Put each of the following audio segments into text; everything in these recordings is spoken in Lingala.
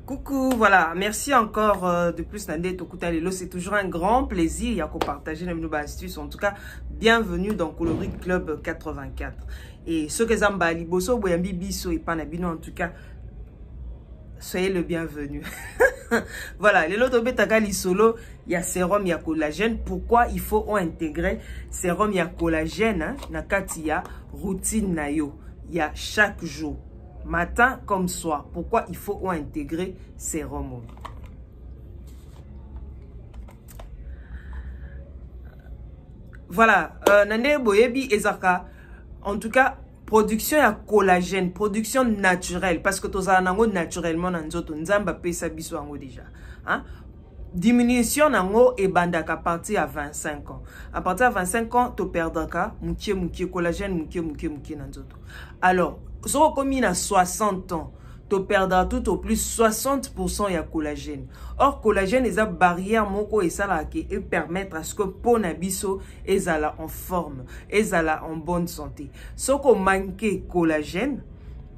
Coucou, voilà, merci encore de plus Nandé Tokuta Lelo, c'est toujours un grand plaisir il y a qu'on partage nos astuces. En tout cas, bienvenue dans Coloris Club 84. Et ceux qui ont bali boso boyambi biso et panabino, en tout cas, soyez le bienvenu. Voilà, les loto betakali solo, il y a sérum, il y a collagène. Pourquoi il faut intégrer sérum, il y a collagène, hein, nakati ya routine na yo, il y a chaque jour. Matin comme soir. Pourquoi il faut intégrer sérum? Voilà. Nande boyebi ezaka. En tout cas, production ya collagène, production naturelle. Parce que tous nango naturellement nanzoto nzamba pesa biso ango déjà. Hein? Diminution nango et bandaka à partir à 25 ans. À partir de 25 ans, tu perdras mouké collagène mouké nanzoto. Alors, si on a 60 ans, tu perdras tout au plus 60% de collagène. Or, collagène est une barrière qui permet à ce que pour nabiso est en forme, est en bonne santé. Si on manque collagène,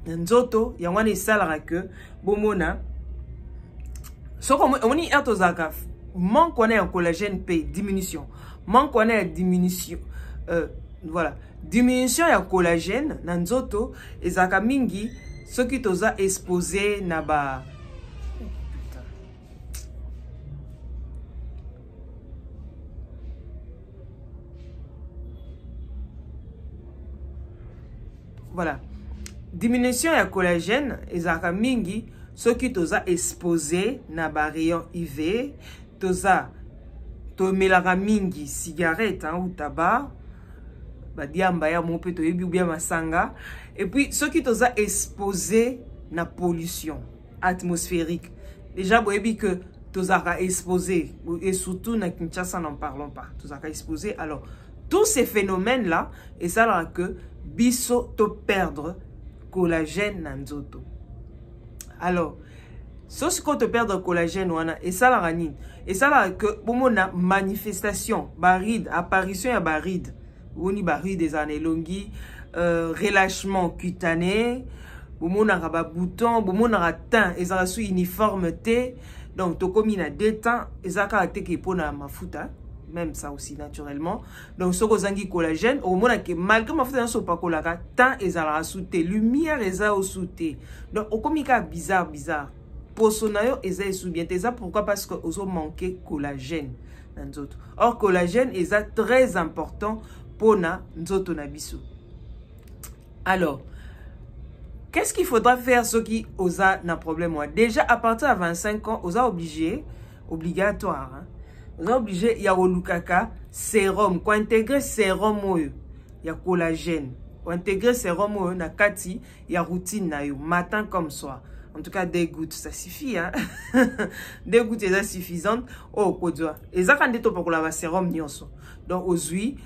nzoto yangwane salara que bomona. Si on y a tozaka manque on a un collagène p diminution, manque on a diminution. Voilà. Diminution ya collagène nanzoto ezaka mingi ce qui toza exposé na ba voilà. Diminution ya collagène ezaka mingi ce qui toza exposé na ba rayon UV toza to melaka mingi cigarette hein, ou tabac badiamba mon peto yebi ou bien masanga et puis ceux qui t'ont exposé na pollution atmosphérique déjà boyebi que t'ont exposé et surtout na Kinshasa n'en parlons pas t'ont exposé. Alors tous ces phénomènes là et ça là que biso to perdre collagène nanzoto. Alors ce qu'on te perdre collagène wana et ça là ranine et ça là que bon na manifestation baride apparition ya baride oni baride des années longues, relâchement cutané, boumona ba bouton, boumona teint, et ça sous uniformeté, donc to comme il a déteint, et ça caractère qui pour na mafuta, même ça aussi naturellement. Donc ce que collagène, au moment que malgré ma futa so pas collagène, teint et ça sous té, lumière et ça sous té. Donc au comme bizarre. Pour son ayo et ça sous bien ça pourquoi parce que os manqué collagène dans autres. Or collagène est ça très important pour nzoto na biso. Alors, qu'est-ce qu'il faudra faire ceux qui osa na problème? Déjà, à partir de 25 ans, osa obligatoire. Hein? Osa obligé, il y a olukaka sérum. Quand intégrer sérum, il y a collagène. Quand intégrer sérum, na kati, il y a routine na yo, matin comme soir. En tout cas, des gouttes, ça suffit. Hein? Des gouttes, c'est suffisant. Oh, kodwa. Et ça, quand on peut la sérum, nyonso. Donc, aujourd'hui,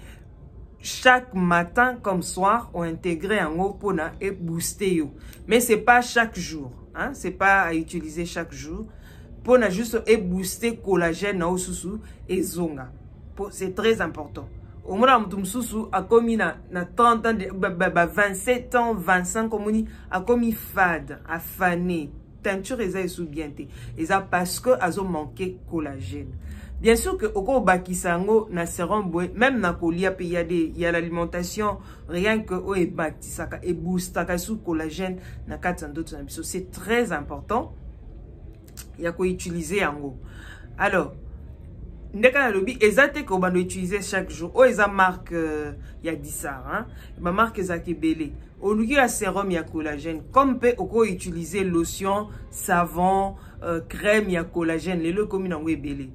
chaque matin comme soir, on intègre un opona et booster yo. Mais c'est pas chaque jour, hein? C'est pas à utiliser chaque jour. Pour juste et booster collagène na osusu et zonga. C'est très important. Au moins mtumsusu a commis na 30 ans, 27 ans, 25 ans, a commis fade, a fané. Teinture et sous bien té. Et ça parce que a manqué collagène. Bien sûr que au bakisango na sérum même na kolia il y a l'alimentation rien que o e bakisaka et boostaka sous collagène na katsandoto na biso, c'est très important. Il y a quoi utiliser yango. Alors ndeka lobi ezate ko bando utiliser chaque jour. O eza marque il y a 10 ça hein. Ma marque ezake belé. Au lieu à sérum il y a collagène comme peut oko utiliser lotion, savon, crème il y a collagène les le comme nango belé.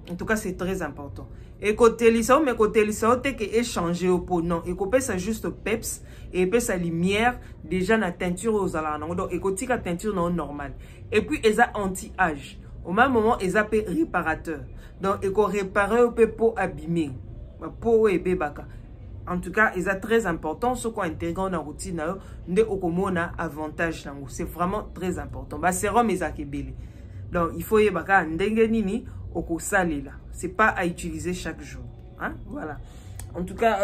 En tout cas, c'est très important. Et côté lissao, mais côté lissao, t'es que échanger au pot, non. Et côté ça juste peps, et puis sa lumière, déjà la teinture aux alarmes. Donc, et côté la teinture non normale. Et puis, ils ont anti-âge. Au même moment, ils ont réparateur. Donc, ils ont réparé au pot abîmé. Pot et bébaka. En tout cas, ils sont très important. Ce qu'on intègre dans la routine, nous avons un avantage. C'est vraiment très important. Bah, sérum, ils ont belé. Donc, il faut y avoir un nini. C'est pas à utiliser chaque jour. Hein? Voilà. En tout cas,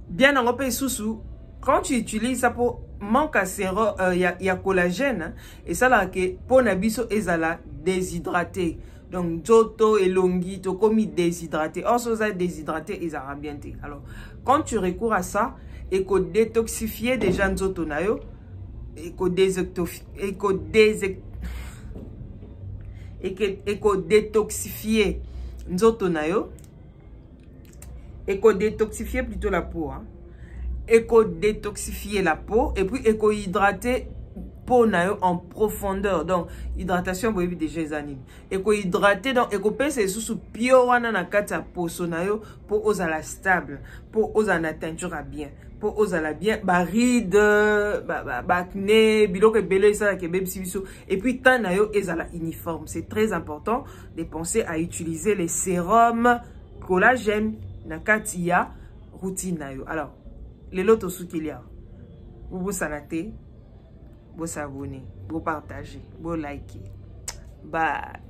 bien en sous quand tu utilises ça pour manque à sérum, y a collagène, hein, et ça là que pour nabiso ezala déshydraté. Donc joto et longi to comme déshydraté. Or ça déshydraté ils a bien. Alors quand tu recours à ça et que détoxifier déjà nzoto na yo et que détoxifier nzoto na yo et que détoxifier plutôt la peau, hein. Éco-détoxifier la peau et puis éco-hydrater peau en profondeur. Donc hydratation pour déjà les animes. Éco-hydrater donc éco-penser sous pio wana na kata peau sonayo pour aux la stable, pour aux la teinture à bien, pour aux la bien baride acné biloko belé ça que bébé sibiso et puis tant nayo ezala uniforme. C'est très important de penser à utiliser les sérums collagène na katia routine nayo. Alors les lots aussi qu'il y a, vous sanate, vous s'abonner, vous partager, vous liker. Bye.